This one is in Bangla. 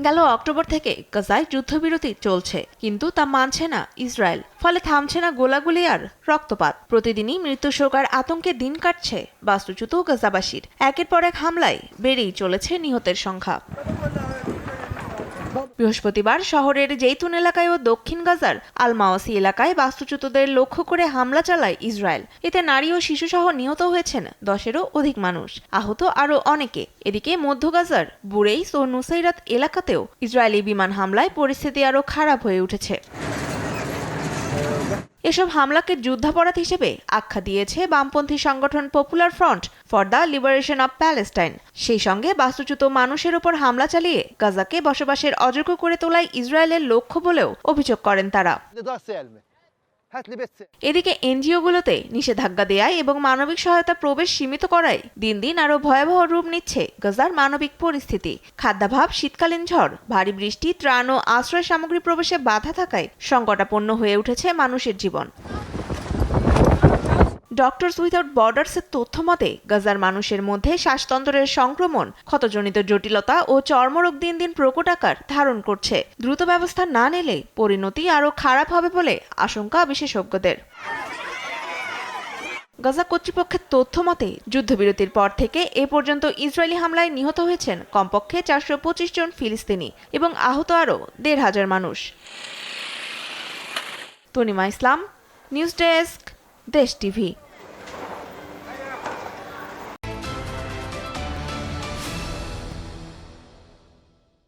গেল অক্টোবর থেকে গাজায় যুদ্ধবিরতি চলছে, কিন্তু তা মানছে না ইসরায়েল। ফলে থামছে না গোলাগুলি আর রক্তপাত। প্রতিদিনই মৃত্যুশোক আর আতঙ্কে দিন কাটছে বাস্তুচ্যুত গাজাবাসীর। একের পর এক হামলায় বেড়েই চলেছে নিহতের সংখ্যা। বৃহস্পতিবার শহরের জেইতুন এলাকায় ও দক্ষিণ গাজার আল মাওয়াসি এলাকায় বাস্তুচ্যুতদের লক্ষ্য করে হামলা চালায় ইসরায়েল। এতে নারী ও শিশুসহ নিহত হয়েছেন 10-এরও অধিক মানুষ, আহত আরও অনেকে। এদিকে মধ্য গাজার বুরেইস ও নুসাইরাত এলাকাতেও ইসরায়েলি বিমান হামলায় পরিস্থিতি আরও খারাপ হয়ে উঠেছে। এসব হামলাকে যুদ্ধাপরাধ হিসেবে আখ্যা দিয়েছে বামপন্থী সংগঠন popular front for the liberation of Palestine. সেই সঙ্গে বাস্তুচ্যুত মানুষের ওপর হামলা চালিয়ে গাজাকে বসবাসের অযোগ্য করে তোলাই ইসরায়েলের লক্ষ্য বলেও অভিযোগ করেন তারা। এদিকে এনজিওগুলোতে নিষেধাজ্ঞা দেয়ায় এবং মানবিক সহায়তা প্রবেশ সীমিত করায় দিন দিন আরও ভয়াবহ রূপ নিচ্ছে গাজার মানবিক পরিস্থিতি। খাদ্যাভাব, শীতকালীন ঝড়, ভারী বৃষ্টি, ত্রাণ ও আশ্রয় সামগ্রী প্রবেশে বাধা থাকায় সংকটাপন্ন হয়ে উঠেছে মানুষের জীবন। ডক্টরস উইদাউট বর্ডার্সের তথ্য মতে গাজার মানুষের মধ্যে শ্বাসতন্ত্রের সংক্রমণ, ক্ষতজনিত জটিলতা ও চর্মরোগ দিন দিন প্রকট আকার ধারণ করছে। দ্রুত ব্যবস্থা না নিলে পরিণতি আরও খারাপ হবে বলে আশঙ্কা বিশেষজ্ঞদের। গাজা কর্তৃপক্ষের তথ্য মতে যুদ্ধবিরতির পর থেকে এ পর্যন্ত ইসরায়েলি হামলায় নিহত হয়েছেন কমপক্ষে 425 জন ফিলিস্তিনি এবং আহত আরও 1,500 মানুষ। তনিমা ইসলাম, নিউজ ডেস্ক, দেশ টিভি।